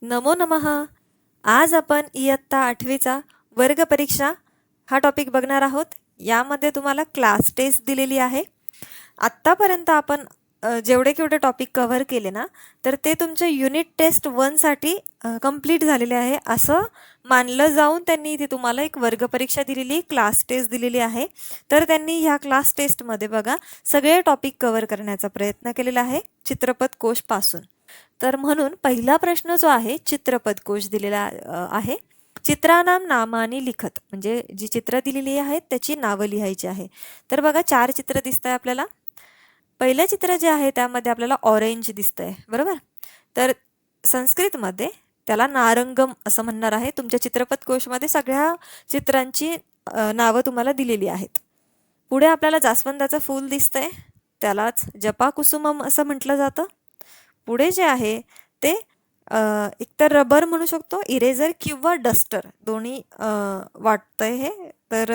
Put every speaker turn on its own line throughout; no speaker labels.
नमो नमः. आज आपण इयत्ता 8वीचा वर्ग परीक्षा हा टॉपिक बघणार आहोत. यामध्ये तुम्हाला क्लास टेस्ट दिलेली आहे. आत्तापर्यंत आपण जेवढे केवढे टॉपिक कव्हर केले ना, तर ते तुमचे युनिट टेस्ट 1 साठी कंप्लीट झालेले आहे असं मानलं जाऊन त्यांनी इथे तुम्हाला एक वर्ग परीक्षा दिलेली, क्लास टेस्ट दिलेली आहे. तर त्यांनी ह्या क्लास टेस्टमध्ये बघा सगळे टॉपिक कव्हर करण्याचा प्रयत्न केलेला आहे चित्रपट कोश पासून. तर म्हणून पहिला प्रश्न जो आहे चित्रपट कोश दिलेला आहे. चित्रानाम नामानी लिखत म्हणजे जी चित्र दिलेली आहेत त्याची नावं लिहायची आहे. तर बघा 4 चित्र दिसत आहे आपल्याला. पहिलं चित्र जे आहे त्यामध्ये आपल्याला ऑरेंज दिसतंय, बरोबर. तर संस्कृतमध्ये त्याला नारंगम असं म्हणणार आहे. तुमच्या चित्रपट कोशमध्ये सगळ्या चित्रांची नावं तुम्हाला दिलेली आहेत. पुढे आपल्याला जास्वंदाचं फूल दिसतंय, त्यालाच जपाकुसुमम असं म्हटलं जातं. पुढे जे आहे ते एकतर रबर म्हणू शकतो, इरेझर किंवा डस्टर दोन्ही वाटतंय हे. तर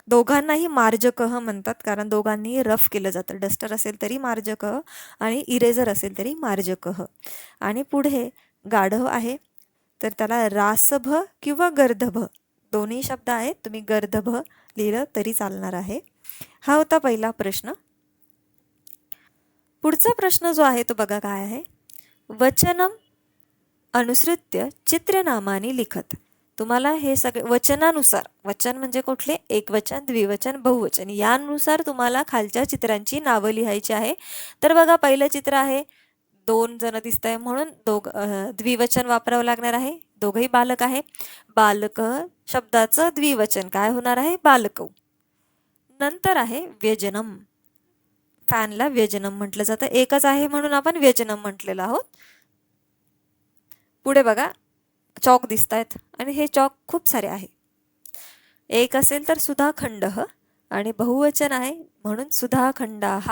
दोघांनाही मार्जकह म्हणतात, कारण दोघांनी रफ केलं जातं. डस्टर असेल तरी मार्जकह आणि इरेझर असेल तरी मार्जकह. आणि पुढे गाढव आहे, तर त्याला रासभ किंवा गर्दभ दोन्ही शब्द आहेत. तुम्ही गर्दभ लिहिलं तरी चालणार आहे. हा होता पहिला प्रश्न. पुढचा प्रश्न जो आहे तो बघा काय आहे. वचनम अनुसृत्य चित्रनामानी लिखत. तुम्हाला हे सगळे वचनानुसार, वचन म्हणजे कुठले, एकवचन, द्विवचन, बहुवचन, यानुसार तुम्हाला खालच्या चित्रांची नावं लिहायची आहे. तर बघा पहिलं चित्र आहे, 2 जण दिसत आहे म्हणून द्विवचन वापरावं लागणार आहे. दोघही बालक आहे. बालक शब्दाचं द्विवचन काय होणार आहे, बालकौ. नंतर आहे व्यजनम. फॅनला व्यजनम म्हटलं जातं. एकच आहे म्हणून आपण व्यजनम म्हटलेलं आहोत. पुढे बघा चॉक दिसत आहेत आणि हे चॉक खूप सारे आहे. एक असेल तर सुधाखंडः आणि बहुवचन आहे म्हणून सुधाखंडाः.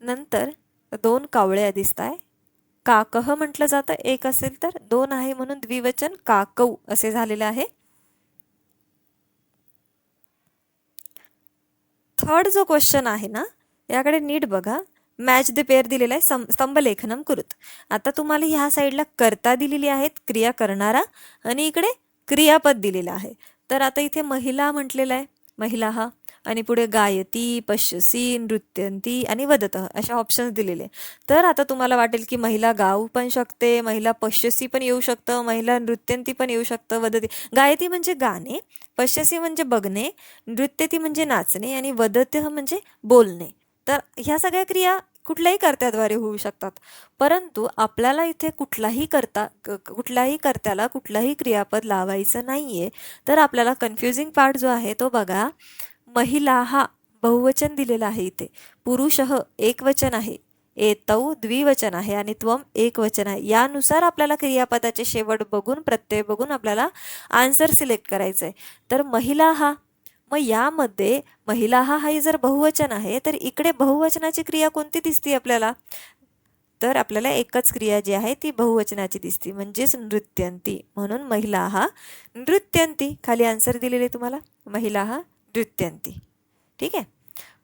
नंतर 2 कावळ्या दिसत आहे. काकः म्हटलं जातं. एक असेल तर, 2 आहे म्हणून द्विवचन काकौ असे झालेले आहे. थर्ड जो क्वेश्चन आहे ना, याकडे नीट बघा. मॅच द पेअर दिलेला आहे, स्तंभलेखनम कुरुत. आता तुम्हाला ह्या साईडला कर्ता दिलेली आहेत, क्रिया करणारा, आणि इकडे क्रियापद दिलेलं आहे. तर आता इथे महिला म्हटलेला आहे, महिला हा, आणि पुढे गायती, पश्यसी, नृत्यंती आणि वदतः अशा ऑप्शन्स दिलेले. तर आता तुम्हाला वाटेल की महिला गाऊ पण शकते, महिला पश्यसी पण येऊ शकतं, महिला नृत्यंती पण येऊ शकतं, वदती. गायती म्हणजे गाणे, पश्यसी म्हणजे बघणे, नृत्यती म्हणजे नाचणे आणि वदतः म्हणजे बोलणे. तर ह्या सगळ्या क्रिया कुठल्याही कर्त्याद्वारे होऊ शकतात. परंतु आपल्याला इथे कुठल्याही कर्त्याला कुठलाही क्रियापद लावायचं नाहीये. तर आपल्याला कन्फ्युजिंग पार्ट जो आहे तो बघा. महिला हा बहुवचन दिलेला आहे इथे, पुरुषः एकवचन आहे, एतौ द्विवचन आहे आणि त्वम एकवचन आहे. यानुसार आपल्याला क्रियापदाचे शेवट बघून, प्रत्यय बघून आपल्याला आन्सर सिलेक्ट करायचं आहे. तर महिला हा, मग यामध्ये महिला हा जर बहुवचन आहे तर इकडे बहुवचनाची क्रिया कोणती दिसते आपल्याला, तर आपल्याला एकच क्रिया जी आहे ती बहुवचनाची दिसते, म्हणजेच नृत्यंती. म्हणून महिला हा नृत्यंती. खाली आन्सर दिलेले तुम्हाला, महिला हा नृत्यंती. ठीक आहे.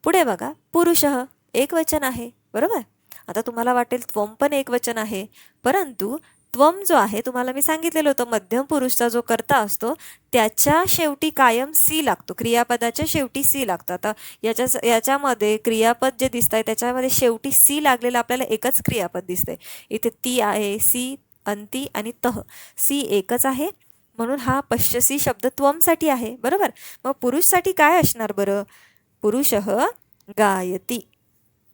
पुढे बघा, पुरुषः एकवचन आहे, बरोबर. आता तुम्हाला वाटेल त्वम पण एकवचन आहे, परंतु त्वम जो आहे तुम्हाला मी सांगितलेलं होतं, मध्यम पुरुषचा जो कर्ता असतो त्याच्या शेवटी कायम सी लागतो, क्रियापदाच्या शेवटी सी लागतो. आता याच्यामध्ये क्रियापद जे दिसत आहे त्याच्यामध्ये शेवटी सी लागलेलं आपल्याला एकच क्रियापद दिसतंय. इथे ती आहे, सी, अंती आणि तह. सी एकच आहे म्हणून हा पश्यसी शब्द त्वमसाठी आहे, बरोबर. मग पुरुषसाठी काय असणार बरं, पुरुषः गायती.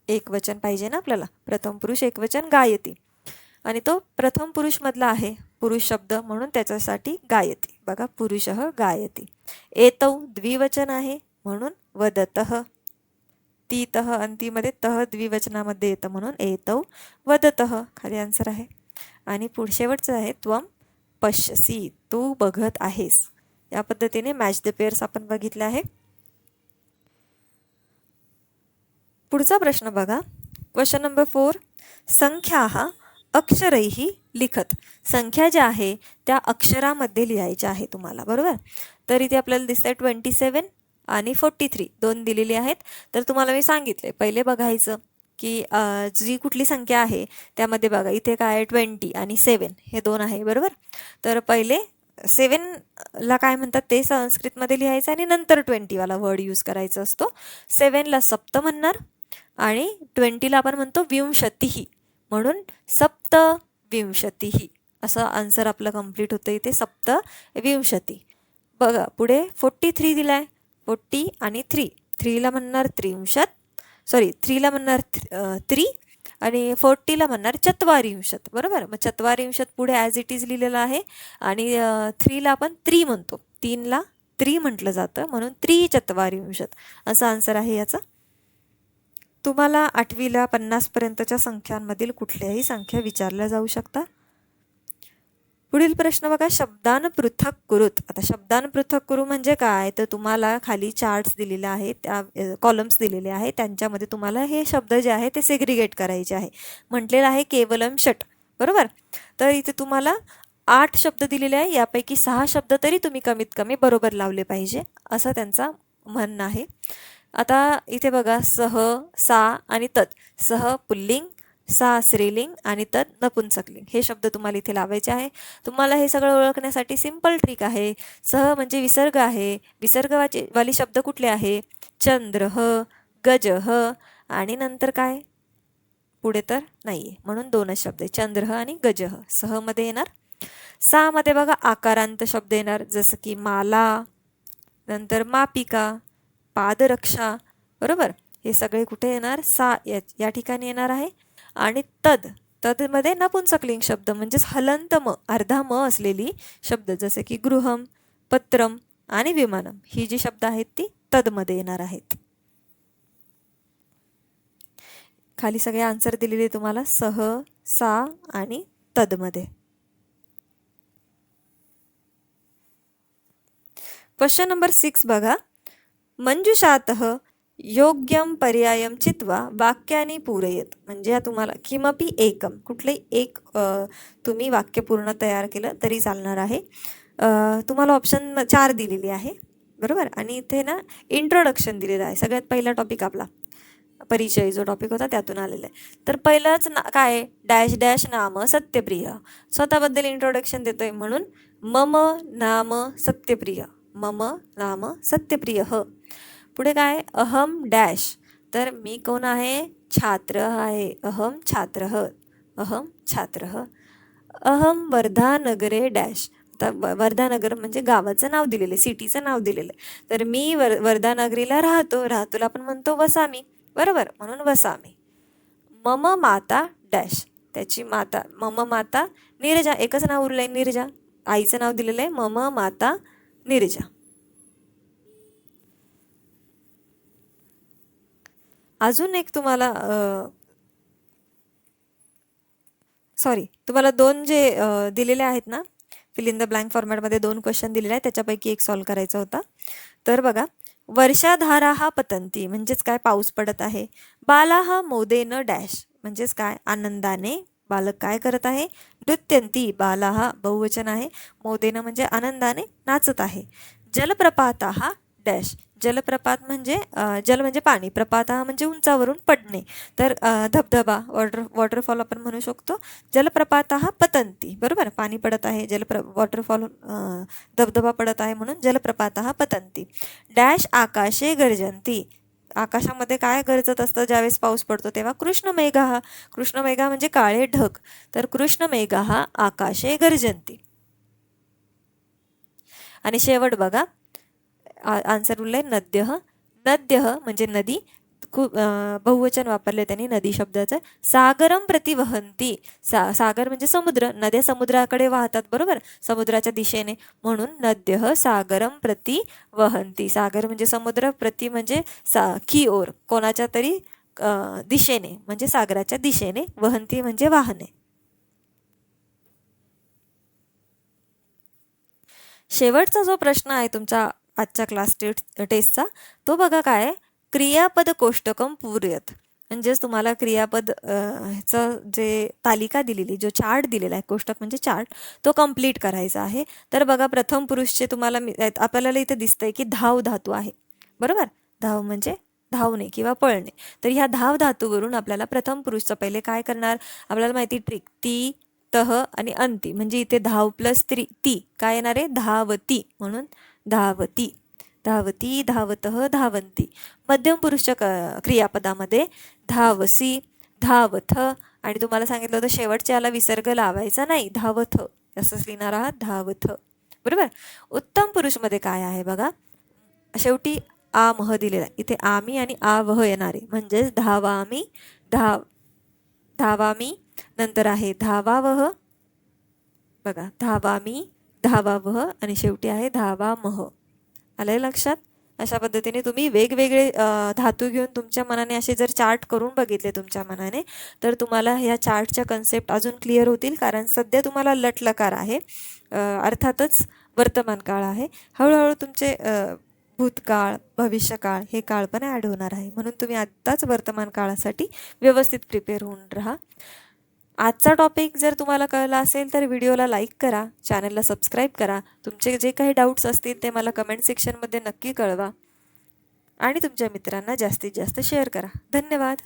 एकवचन पाहिजे ना आपल्याला, प्रथम पुरुष एकवचन गायती, आणि तो प्रथम पुरुष मधला आहे पुरुष शब्द म्हणून त्याच्यासाठी गायती. बघा, पुरुषः गायती. एतौ द्विवचन आहे म्हणून वदतः. तीतः अंतीमध्ये तह द्विवचनामध्ये येतं म्हणून एतौ वदतः. खाली आन्सर आहे. आणि शेवटचं आहे त्वम पश्यसी, तू बघत आहेस. या पद्धतीने मॅच द पेअर्स आपण बघितले आहे. पुढचा प्रश्न बघा, क्वेश्चन नंबर 4. संख्या अक्षरैहि लिखत. संख्या ज्या आहे त्या अक्षरामध्ये लिहायच्या आहे तुम्हाला, बरोबर. तर इथे आपल्याला दिसतंय 27 आणि 43 दोन दिलेली आहेत. तर तुम्हाला मी सांगितले पहिले बघायचं की जी कुठली संख्या आहे त्यामध्ये बघा इथे काय आहे 20 आणि 7 हे दोन आहे बरोबर. तर पहिले 7ला काय म्हणतात ते संस्कृतमध्ये लिहायचं आणि नंतर 20 वाला वर्ड यूज करायचा असतो. 7ला सप्त म्हणणार आणि 20ला आपण म्हणतो विंशतिही, म्हणून सप्त विंशतिही असं आन्सर आपलं कंप्लीट होतं इथे सप्त विंशती. बघा पुढे 43 दिलाय, 40 आणि 3ला म्हणणार त्रिंशत, सॉरी 3ला म्हणणार 3 आणि 40ला म्हणणार चत्वारिंशत बरोबर. मग चत्वारिंशत पुढे ॲज इट इज लिहिलेलं आहे आणि 3ला आपण त्री म्हणतो, 3ला त्री म्हटलं जातं म्हणून त्रिचत्वारिंशत असं आन्सर आहे याचा. तुम्हाला 8वीला 50 पर्यंतच्या संख्यांमधील कुठल्याही संख्या विचारल्या जाऊ शकतात. पुढील प्रश्न बघा, शब्दान पृथक कुरुत. आता शब्दान पृथक करू म्हणजे काय, तर तुम्हाला खाली चार्ट्स दिलेले आहेत, त्या कॉलम्स दिलेले आहेत, त्यांच्यामध्ये तुम्हाला हे शब्द जे आहे ते सेग्रिगेट करायचे आहे. म्हटलेलं आहे केवलम षट बरोबर. तर इथे तुम्हाला 8 शब्द दिलेले आहे, यापैकी 6 शब्द तरी तुम्ही कमीत कमी बरोबर लावले पाहिजे असं त्यांचा म्हणणं आहे. आता इथे बघा सह, सा आणि तत्. सह पुल्लिंग, सा स्त्रीलिंग आणि तत् नपुंसकलिंग हे शब्द तुम्हाला इथे लावायचे आहे. तुम्हाला हे सगळं ओळखण्यासाठी सिंपल ट्रिक आहे. सह म्हणजे विसर्ग आहे, विसर्गवाली शब्द कुठले आहे, चंद्रह, गजह आणि नंतर काय पुढे तर नाही आहे म्हणून 2च शब्द आहे, चंद्रह आणि गजह. सहमध्ये येणार. सामध्ये बघा आकारांत शब्द येणार जसं की माला, नंतर मापिका, पादरक्षा बरोबर. हे सगळे कुठे येणार, सा या ठिकाणी येणार आहे. आणि तदमध्ये नपुंसकलिंग शब्द म्हणजेच हलंत म, अर्धा म असलेली शब्द जसे की गृहम, पत्रम आणि विमानम ही जी शब्द आहेत ती तदमध्ये येणार आहेत. खाली सगळे आन्सर दिलेले तुम्हाला सह, सा आणि तदमध्ये. क्वेश्चन नंबर 6 बघा, मंजुषातः योग्यम पर्यायम चित्वा वाक्याने पूरयत. म्हणजे तुम्हाला किमपि एकम, कुठले एक तुम्ही वाक्य पूर्ण तयार केलं तरी चालणार आहे. तुम्हाला ऑप्शन 4 दिलेली आहे बरोबर. आणि इथे ना इंट्रोडक्शन दिलेलं आहे. सगळ्यात पहिला टॉपिक आपला परिचय जो टॉपिक होता त्यातून आलेला आहे. तर पहिलंच काय, डॅश डॅश नाम सत्यप्रिय, स्वतःबद्दल इंट्रोडक्शन देतोय म्हणून मम नाम सत्यप्रिय, मम नाम सत्यप्रिय. पुढे काय, अहम डॅश, तर मी कोण आहे, छात्र आहे, अहम छात्र, अहम छात्र. अहम वर्धानगरे डॅश, आता वर्धानगर म्हणजे गावाचं नाव दिलेलं, सिटीचं नाव दिलेलं. तर मी वर्धानगरीला राहतो, राहतोला आपण म्हणतो वसामी बरोबर म्हणून वसामी. मम माता डॅश, त्याची माता, मम माता नीरजा, एकच नाव उरलंय नीरजा, आईचं नाव दिलेलं आहे मम माता नीरजा. अजून एक तुम्हाला तुम्हाला 2 जे दिलेले आहेत ना, फिल इन द ब्लँक फॉर्मॅटमध्ये 2 क्वेश्चन दिलेले आहेत, त्याच्यापैकी एक सॉल्व करायचा होता. तर बघा, वर्षाधारा हा पतंती म्हणजेच काय, पाऊस पडत आहे. बाला हा मोदेन डॅश म्हणजेच काय, आनंदाने बालक काय करत आहे, नृत्यंती, बाला हा बहुवचन आहे, मोदेन म्हणजे आनंदाने नाचत आहे. जलप्रपात हा डॅश, जलप्रपात म्हणजे जल म्हणजे पाणी, प्रपात म्हणजे उंचावरून पडणे, तर धबधबा, वॉटरफॉल आपण म्हणू शकतो. जलप्रपात हा पतंती बरोबर, पाणी पडत आहे, वॉटरफॉल धबधबा पडत आहे म्हणून जलप्रपात हा पतंती. डॅश आकाशे गर्जंती, आकाशामध्ये काय गरजत असतं ज्यावेळेस पाऊस पडतो तेव्हा, कृष्णमेघा, कृष्णमेघा म्हणजे काळे ढग, तर कृष्णमेघा हा आकाशे गर्जंती. आणि शेवट बघा आन्सर उरले नद्यः, नद्यः म्हणजे नदी, खूप बहुवचन वापरले त्यांनी नदी शब्दाचं. सागरम प्रति वहंती, सागर म्हणजे समुद्र, नद्या समुद्राकडे वाहतात बरोबर, समुद्राच्या दिशेने, म्हणून नद्यः सागरम प्रति वहंती. सागर म्हणजे समुद्र, प्रति म्हणजे की ओर, कोणाच्या तरी दिशेने म्हणजे सागराच्या दिशेने, वहंती म्हणजे वाहने. शेवटचा जो प्रश्न आहे तुमचा आजच्या क्लास टेस्टचा, तो बघा काय, क्रियापद कोष्टकम पूरयत. म्हणजेच तुम्हाला क्रियापद चं जे तालिका दिलेली, जो चार्ट दिलेला आहे, कोष्टक म्हणजे चार्ट, तो कंप्लीट करायचा आहे. तर बघा प्रथम पुरुषचे तुम्हाला आपल्याला इथे दिसतंय की धाव धातू आहे बरोबर. धाव म्हणजे धावणे किंवा पळणे. तर ह्या धाव धातूवरून आपल्याला प्रथम पुरुषचं पहिले काय करणार, आपल्याला माहिती ट्रिक ती, तह आणि अंती, म्हणजे इथे धाव प्लस ती काय येणार आहे, धावती, म्हणून धावती, धावती, धावतः, धावंती. मध्यम पुरुषच्या क्रियापदामध्ये धावसी, धावथ, आणि तुम्हाला सांगितलं होतं शेवटच्या याला विसर्ग लावायचा नाही, धावथ असंच लिहिणार आहात, धावथ, बरोबर. उत्तम पुरुषमध्ये काय आहे बघा, शेवटी आ मह दिलेला आहे, इथे आमी आणि आ वह येणारे, म्हणजेच धावामी, धावामी, नंतर आहे धावावह, बघा धावामी, धावावह, आणि शेवटी आहे धावामह. आलंय लक्षात. अशा पद्धतीने तुम्ही वेगवेगळे धातू घेऊन तुमच्या मनाने असे जर चार्ट करून बघितले तुमच्या मनाने, तर तुम्हाला ह्या चार्टच्या कन्सेप्ट अजून क्लिअर होतील. कारण सध्या तुम्हाला लटलकार आहे, अर्थातच वर्तमान काळ आहे, हळूहळू तुमचे भूतकाळ, भविष्यकाळ हे काळ पण ॲड होणार आहे. म्हणून तुम्ही आत्ताच वर्तमान काळासाठी व्यवस्थित प्रिपेअर होऊन राहा. आजचा टॉपिक जर तुम्हाला कळला असेल तर व्हिडिओला लाईक करा, चॅनलला सबस्क्राईब करा. तुमचे जे काही डाऊट्स असतील ते मला कमेंट सेक्शनमध्ये नक्की कळवा आणि तुमच्या मित्रांना जास्तीत जास्त शेअर करा. धन्यवाद.